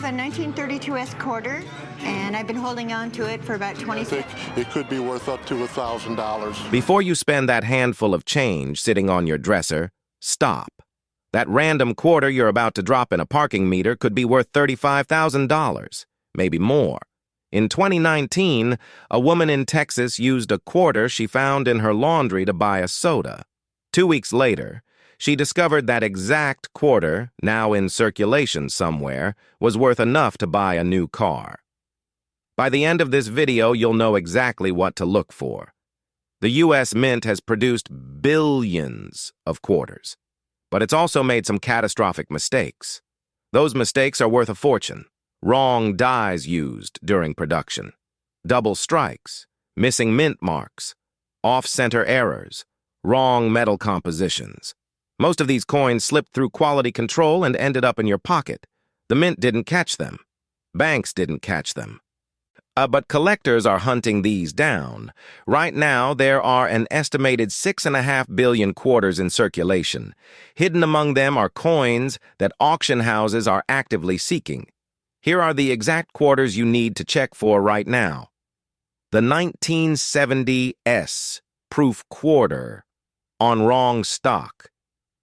a 1932 S quarter, and I've been holding on to it for about 20 I think it could be worth up to $1,000. Before you spend that handful of change sitting on your dresser, stop. That random quarter you're about to drop in a parking meter could be worth $35,000, maybe more. In 2019, a woman in Texas used a quarter she found in her laundry to buy a soda. 2 weeks later, she discovered that exact quarter, now in circulation somewhere, was worth enough to buy a new car. By the end of this video, you'll know exactly what to look for. The U.S. Mint has produced billions of quarters, but it's also made some catastrophic mistakes. Those mistakes are worth a fortune. Wrong dies used during production, double strikes, missing mint marks, off-center errors, wrong metal compositions. Most of these coins slipped through quality control and ended up in your pocket. The mint didn't catch them. Banks didn't catch them. But collectors are hunting these down. Right now, there are an estimated 6.5 billion quarters in circulation. Hidden among them are coins that auction houses are actively seeking. Here are the exact quarters you need to check for right now. The 1970 S proof quarter on wrong stock.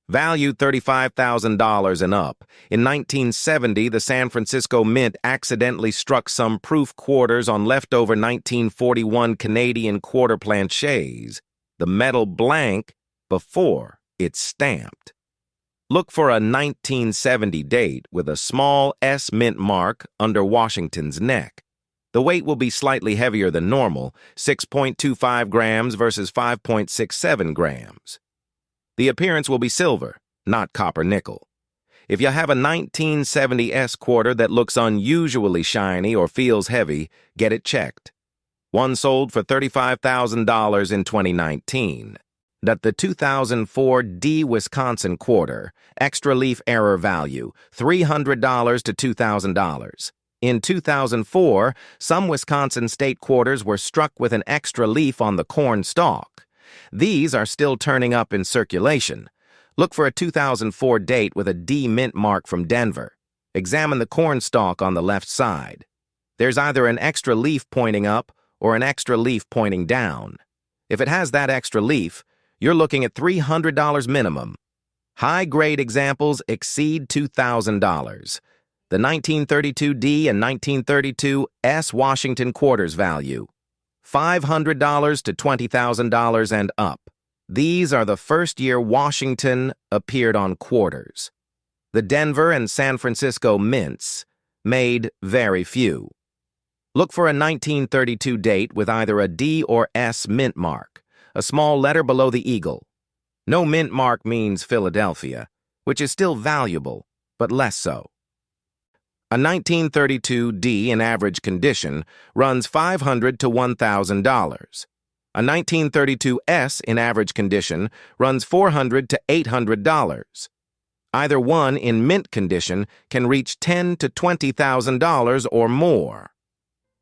Valued $35,000 and up. In 1970, the San Francisco Mint accidentally struck some proof quarters on leftover 1941 Canadian quarter planchets, the metal blank before it's stamped. Look for a 1970 date with a small S mint mark under Washington's neck. The weight will be slightly heavier than normal, 6.25 grams versus 5.67 grams. The appearance will be silver, not copper nickel. If you have a 1970 S quarter that looks unusually shiny or feels heavy, get it checked. One sold for $35,000 in 2019. The 2004 D Wisconsin quarter, extra leaf error value, $300 to $2,000. In 2004, some Wisconsin state quarters were struck with an extra leaf on the corn stalk. These are still turning up in circulation. Look for a 2004 date with a D mint mark from Denver. Examine the corn stalk on the left side. There's either an extra leaf pointing up or an extra leaf pointing down. If it has that extra leaf, you're looking at $300 minimum. High-grade examples exceed $2,000. The 1932 D and 1932 S Washington quarters value, $500 to $20,000 and up. These are the first year Washington appeared on quarters. The Denver and San Francisco mints made very few. Look for a 1932 date with either a D or S mint mark, a small letter below the eagle. No mint mark means Philadelphia, which is still valuable, but less so. A 1932 D in average condition runs $500 to $1,000. A 1932 S in average condition runs $400 to $800. Either one in mint condition can reach $10,000 to $20,000 or more.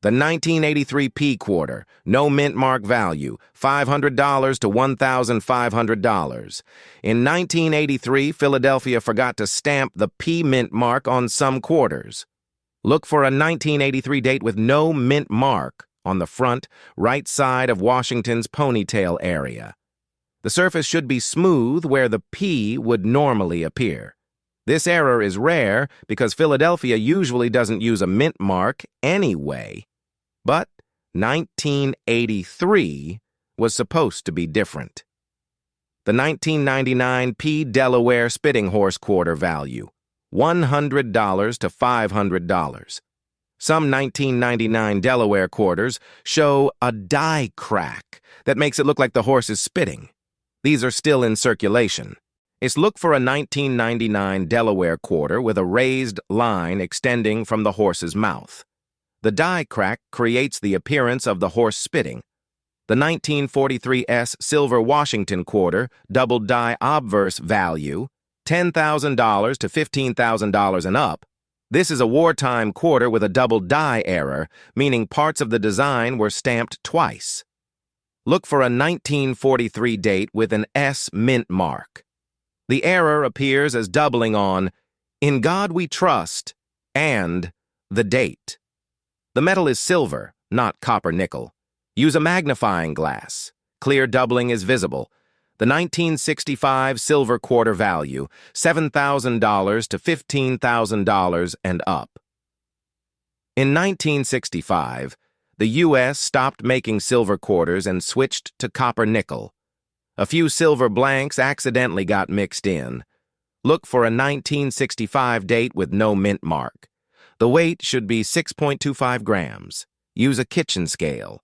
The 1983 P quarter, no mint mark value, $500 to $1,500. In 1983, Philadelphia forgot to stamp the P mint mark on some quarters. Look for a 1983 date with no mint mark on the front, right side of Washington's ponytail area. The surface should be smooth where the P would normally appear. This error is rare because Philadelphia usually doesn't use a mint mark anyway. But 1983 was supposed to be different. The 1999 P Delaware Spitting Horse quarter value, $100 to $500. Some 1999 Delaware quarters show a die crack that makes it look like the horse is spitting. These are still in circulation. Look for a 1999 Delaware quarter with a raised line extending from the horse's mouth. The die crack creates the appearance of the horse spitting. The 1943 S Silver Washington quarter, double die obverse value, $10,000 to $15,000 and up. This is a wartime quarter with a double die error, meaning parts of the design were stamped twice. Look for a 1943 date with an S mint mark. The error appears as doubling on "In God We Trust" and the date. The metal is silver, not copper nickel. Use a magnifying glass. Clear doubling is visible. The 1965 silver quarter value, $7,000 to $15,000 and up. In 1965, the U.S. stopped making silver quarters and switched to copper nickel. A few silver blanks accidentally got mixed in. Look for a 1965 date with no mint mark. The weight should be 6.25 grams. Use a kitchen scale.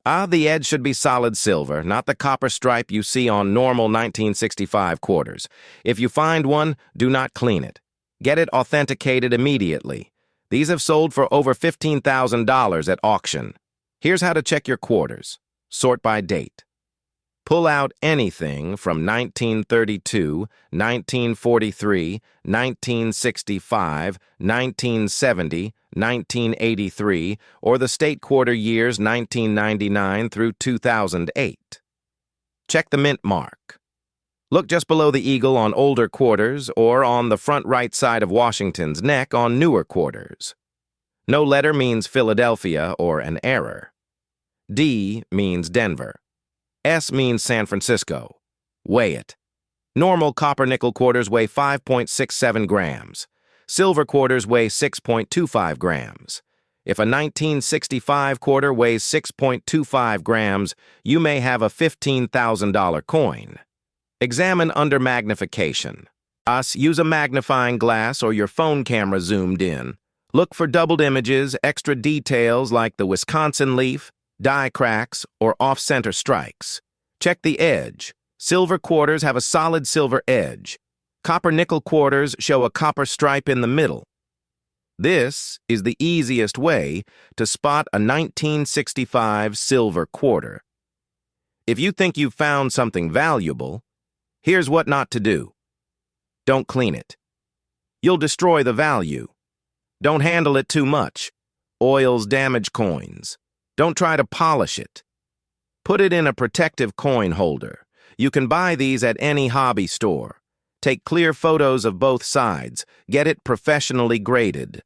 The edge should be solid silver, not the copper stripe you see on normal 1965 quarters. If you find one, do not clean it. Get it authenticated immediately. These have sold for over $15,000 at auction. Here's how to check your quarters. Sort by date. Pull out anything from 1932, 1943, 1965, 1970, 1983, or the state quarter years 1999 through 2008. Check the mint mark. Look just below the eagle on older quarters or on the front right side of Washington's neck on newer quarters. No letter means Philadelphia or an error. D means Denver. S means San Francisco. Weigh it. Normal copper-nickel quarters weigh 5.67 grams. Silver quarters weigh 6.25 grams. If a 1965 quarter weighs 6.25 grams, you may have a $15,000 coin. Examine under magnification. Use a magnifying glass or your phone camera zoomed in. Look for doubled images, extra details like the Wisconsin leaf, die cracks, or off-center strikes. Check the edge. Silver quarters have a solid silver edge. Copper-nickel quarters show a copper stripe in the middle. This is the easiest way to spot a 1965 silver quarter. If you think you've found something valuable, here's what not to do. Don't clean it. You'll destroy the value. Don't handle it too much. Oils damage coins. Don't try to polish it. Put it in a protective coin holder. You can buy these at any hobby store. Take clear photos of both sides. Get it professionally graded.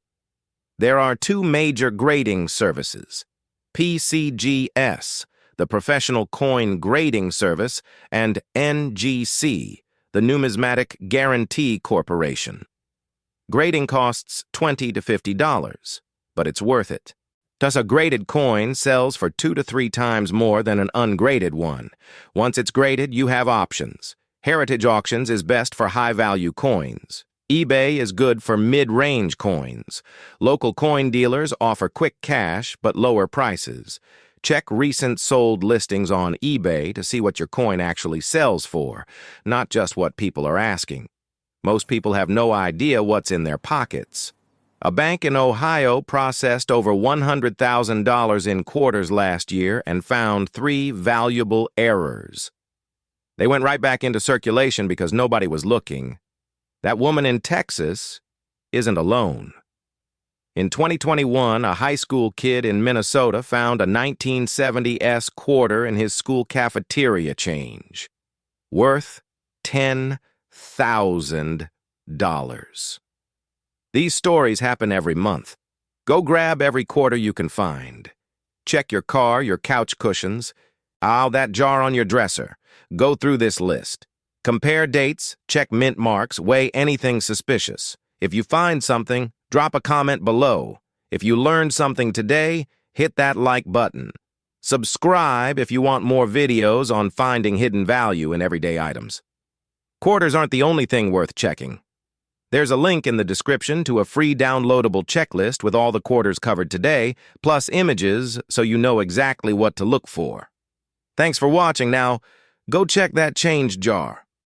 There are two major grading services: PCGS, the Professional Coin Grading Service, and NGC, the Numismatic Guarantee Corporation. Grading costs $20 to $50, but it's worth it. Thus, a graded coin sells for 2 to 3 times more than an ungraded one. Once it's graded, you have options. Heritage Auctions is best for high-value coins. eBay is good for mid-range coins. Local coin dealers offer quick cash but lower prices. Check recent sold listings on eBay to see what your coin actually sells for, not just what people are asking. Most people have no idea what's in their pockets. A bank in Ohio processed over $100,000 in quarters last year and found 3 valuable errors. They went right back into circulation because nobody was looking. That woman in Texas isn't alone. In 2021, a high school kid in Minnesota found a 1970s quarter in his school cafeteria change, worth $10,000. These stories happen every month. Go grab every quarter you can find. Check your car, your couch cushions, that jar on your dresser. Go through this list. Compare dates, check mint marks, weigh anything suspicious. If you find something, drop a comment below. If you learned something today, hit that like button. Subscribe if you want more videos on finding hidden value in everyday items. Quarters aren't the only thing worth checking. There's a link in the description to a free downloadable checklist with all the quarters covered today, plus images so you know exactly what to look for. Thanks for watching. Now, go check that change jar.